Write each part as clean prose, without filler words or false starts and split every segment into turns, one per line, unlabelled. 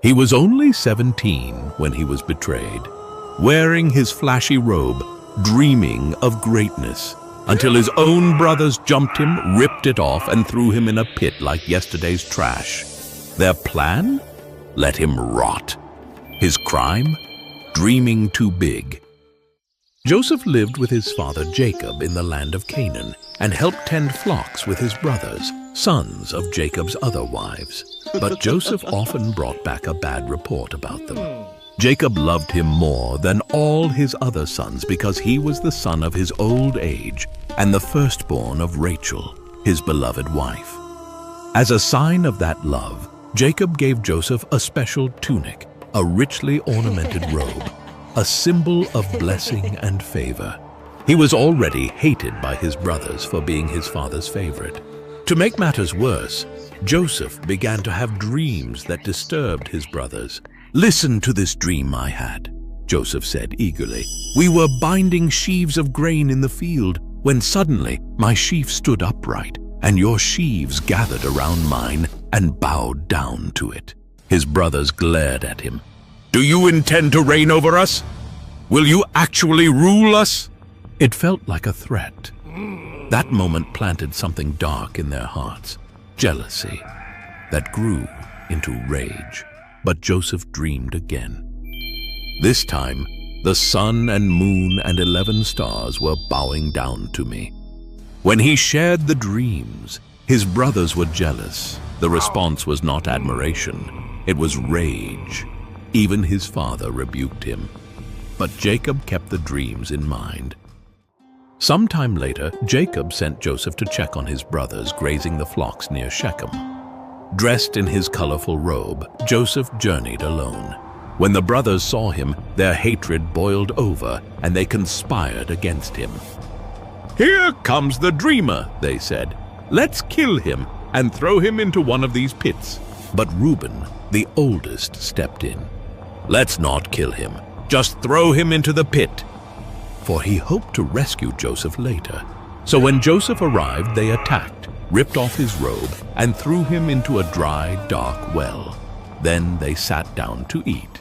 He was only 17 when he was betrayed, wearing his flashy robe, dreaming of greatness, until his own brothers jumped him, ripped it off, and threw him in a pit like yesterday's trash. Their plan? Let him rot. His crime? Dreaming too big. Joseph lived with his father Jacob in the land of Canaan and helped tend flocks with his brothers, sons of Jacob's other wives. But Joseph often brought back a bad report about them. Jacob loved him more than all his other sons because he was the son of his old age and the firstborn of Rachel, his beloved wife. As a sign of that love, Jacob gave Joseph a special tunic, a richly ornamented robe, a symbol of blessing and favor. He was already hated by his brothers for being his father's favorite. To make matters worse, Joseph began to have dreams that disturbed his brothers. "Listen to this dream I had," Joseph said eagerly. "We were binding sheaves of grain in the field when suddenly my sheaf stood upright, and your sheaves gathered around mine and bowed down to it." His brothers glared at him. "Do you intend to reign over us? Will you actually rule us?" It felt like a threat. That moment planted something dark in their hearts, jealousy, that grew into rage. But Joseph dreamed again. This time, the sun and moon and 11 stars were bowing down to me. When he shared the dreams, his brothers were jealous. The response was not admiration, it was rage. Even his father rebuked him. But Jacob kept the dreams in mind. Sometime later, Jacob sent Joseph to check on his brothers grazing the flocks near Shechem. Dressed in his colorful robe, Joseph journeyed alone. When the brothers saw him, their hatred boiled over and they conspired against him. "Here comes the dreamer," they said. "Let's kill him and throw him into one of these pits." But Reuben, the oldest, stepped in. "Let's not kill him. Just throw him into the pit." For he hoped to rescue Joseph later. So when Joseph arrived, they attacked, ripped off his robe, and threw him into a dry, dark well. Then they sat down to eat.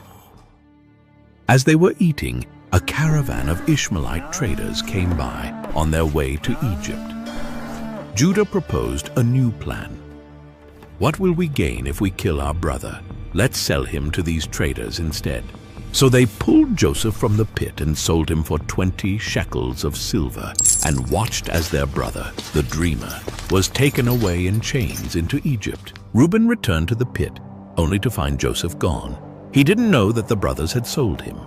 As they were eating, a caravan of Ishmaelite traders came by on their way to Egypt. Judah proposed a new plan. "What will we gain if we kill our brother? Let's sell him to these traders instead." So they pulled Joseph from the pit and sold him for 20 shekels of silver and watched as their brother, the dreamer, was taken away in chains into Egypt. Reuben returned to the pit, only to find Joseph gone. He didn't know that the brothers had sold him.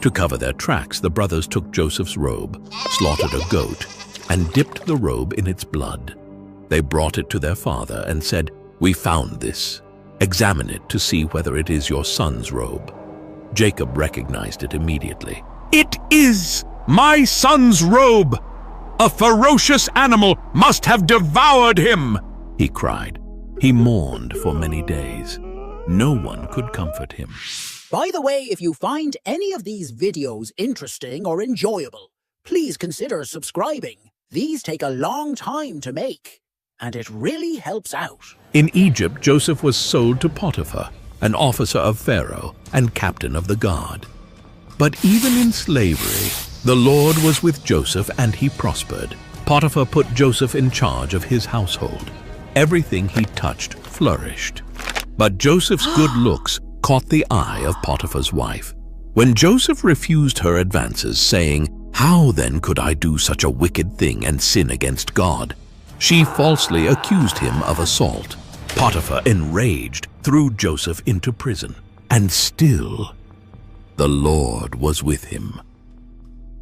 To cover their tracks, the brothers took Joseph's robe, slaughtered a goat, and dipped the robe in its blood. They brought it to their father and said, "We found this. Examine it to see whether it is your son's robe." Jacob recognized it immediately. "It is my son's robe! A ferocious animal must have devoured him!" he cried. He mourned for many days. No one could comfort him.
By the way, if you find any of these videos interesting or enjoyable, please consider subscribing. These take a long time to make, and it really helps out.
In Egypt, Joseph was sold to Potiphar, an officer of Pharaoh and captain of the guard. But even in slavery, the Lord was with Joseph and he prospered. Potiphar put Joseph in charge of his household. Everything he touched flourished. But Joseph's good looks caught the eye of Potiphar's wife. When Joseph refused her advances, saying, "How then could I do such a wicked thing and sin against God?" she falsely accused him of assault. Potiphar, enraged, threw Joseph into prison. And still, the Lord was with him.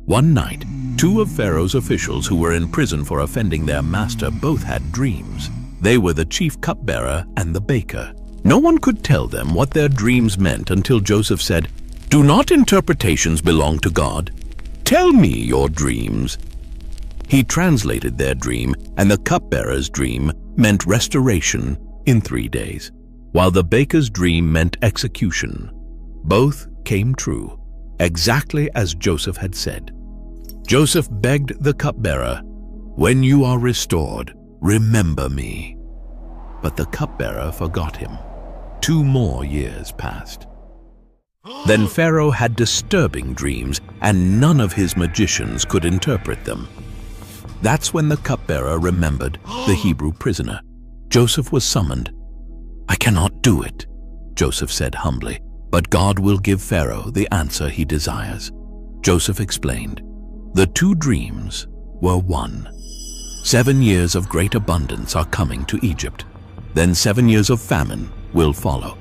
One night, 2 of Pharaoh's officials who were in prison for offending their master both had dreams. They were the chief cupbearer and the baker. No one could tell them what their dreams meant until Joseph said, "Do not interpretations belong to God? Tell me your dreams." He translated their dream, and the cupbearer's dream meant restoration in 3 days, while the baker's dream meant execution. Both came true, exactly as Joseph had said. Joseph begged the cupbearer, "When you are restored, remember me." But the cupbearer forgot him. 2 more years passed. Then Pharaoh had disturbing dreams, and none of his magicians could interpret them. That's when the cupbearer remembered the Hebrew prisoner. Joseph was summoned. "I cannot do it," Joseph said humbly, "but God will give Pharaoh the answer he desires." Joseph explained. The 2 dreams were one. 7 years of great abundance are coming to Egypt. Then 7 years of famine will follow.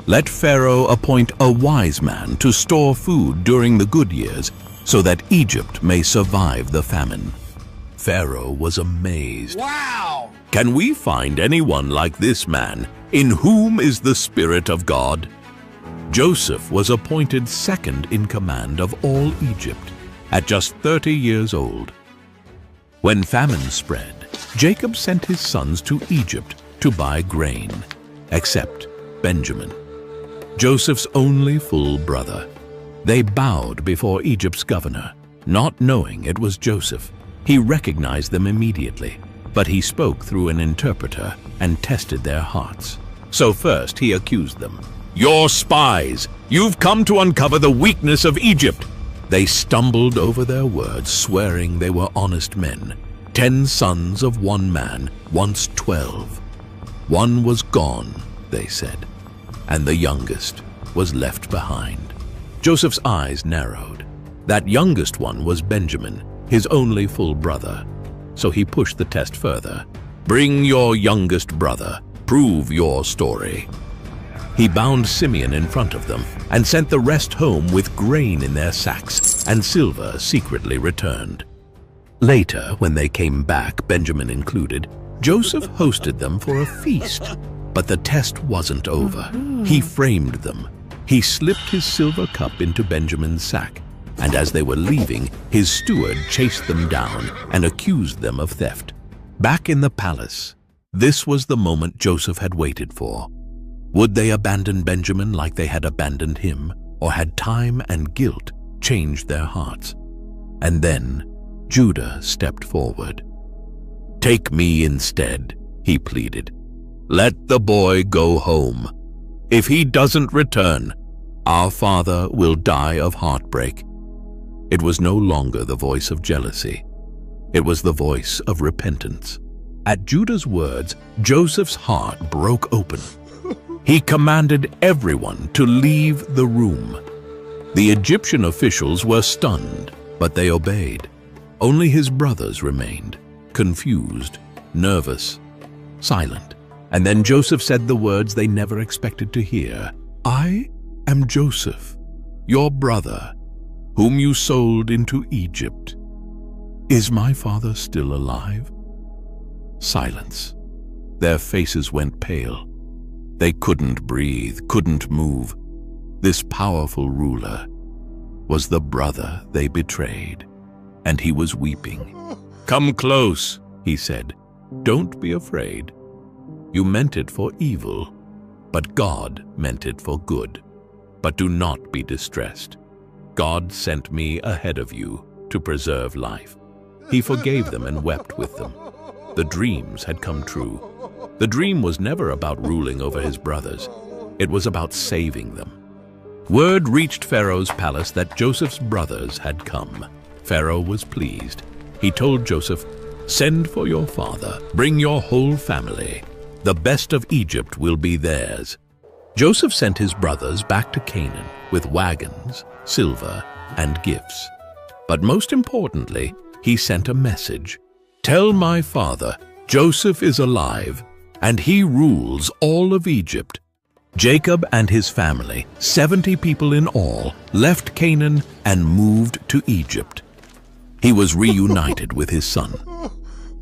Let Pharaoh appoint a wise man to store food during the good years, so that Egypt may survive the famine. Pharaoh was amazed.
Wow!
Can we find anyone like this man, in whom is the Spirit of God? Joseph was appointed second in command of all Egypt, at just 30 years old. When famine spread, Jacob sent his sons to Egypt to buy grain, except Benjamin, Joseph's only full brother. They bowed before Egypt's governor, not knowing it was Joseph. He recognized them immediately, but he spoke through an interpreter and tested their hearts. So first he accused them. "You're spies! You've come to uncover the weakness of Egypt!" They stumbled over their words, swearing they were honest men. 10 sons of one man, once 12. One was gone, they said, and the youngest was left behind. Joseph's eyes narrowed. That youngest one was Benjamin, his only full brother. So he pushed the test further. "Bring your youngest brother. Prove your story." He bound Simeon in front of them and sent the rest home with grain in their sacks, and silver secretly returned. Later, when they came back, Benjamin included, Joseph hosted them for a feast. But the test wasn't over. He framed them. He slipped his silver cup into Benjamin's sack, and as they were leaving, his steward chased them down and accused them of theft. Back in the palace, this was the moment Joseph had waited for. Would they abandon Benjamin like they had abandoned him, or had time and guilt changed their hearts? And then Judah stepped forward. "Take me instead," he pleaded. "Let the boy go home. If he doesn't return, our father will die of heartbreak." It was no longer the voice of jealousy. It was the voice of repentance. At Judah's words, Joseph's heart broke open. He commanded everyone to leave the room. The Egyptian officials were stunned, but they obeyed. Only his brothers remained, confused, nervous, silent. And then Joseph said the words they never expected to hear. "I am Joseph, your brother, whom you sold into Egypt. Is my father still alive?" Silence. Their faces went pale. They couldn't breathe, couldn't move. This powerful ruler was the brother they betrayed, and he was weeping. "Come close," he said. "Don't be afraid. You meant it for evil, but God meant it for good. But do not be distressed. God sent me ahead of you to preserve life." He forgave them and wept with them. The dreams had come true. The dream was never about ruling over his brothers. It was about saving them. Word reached Pharaoh's palace that Joseph's brothers had come. Pharaoh was pleased. He told Joseph, "Send for your father. Bring your whole family. The best of Egypt will be theirs." Joseph sent his brothers back to Canaan with wagons, silver, and gifts. But most importantly, he sent a message. "Tell my father, Joseph is alive, and he rules all of Egypt." Jacob and his family, 70 people in all, left Canaan and moved to Egypt. He was reunited with his son.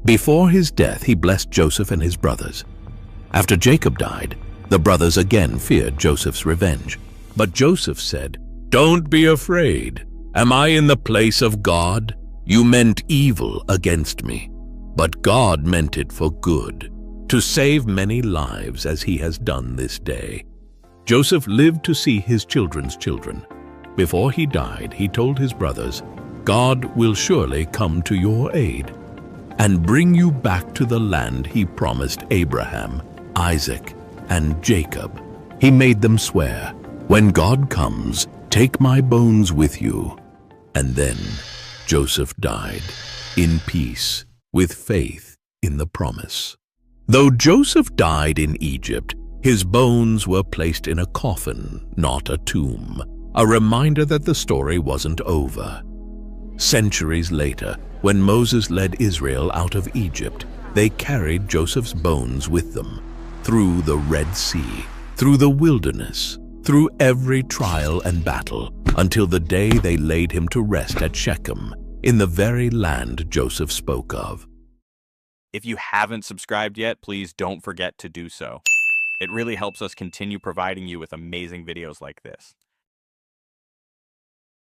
Before his death, he blessed Joseph and his brothers. After Jacob died, the brothers again feared Joseph's revenge. But Joseph said, "Don't be afraid. Am I in the place of God? You meant evil against me, but God meant it for good, to save many lives as he has done this day." Joseph lived to see his children's children. Before he died, he told his brothers, "God will surely come to your aid and bring you back to the land he promised Abraham, Isaac, and Jacob He made them swear, "When God comes, take my bones with you." And then Joseph died in peace, with faith in the promise. Though Joseph died in Egypt, his bones were placed in a coffin, not a tomb, a reminder that the story wasn't over. Centuries later, when Moses led Israel out of Egypt, they carried Joseph's bones with them, through the Red Sea, through the wilderness, through every trial and battle, until the day they laid him to rest at Shechem, in the very land Joseph spoke of.
If you haven't subscribed yet, please don't forget to do so. It really helps us continue providing you with amazing videos like this.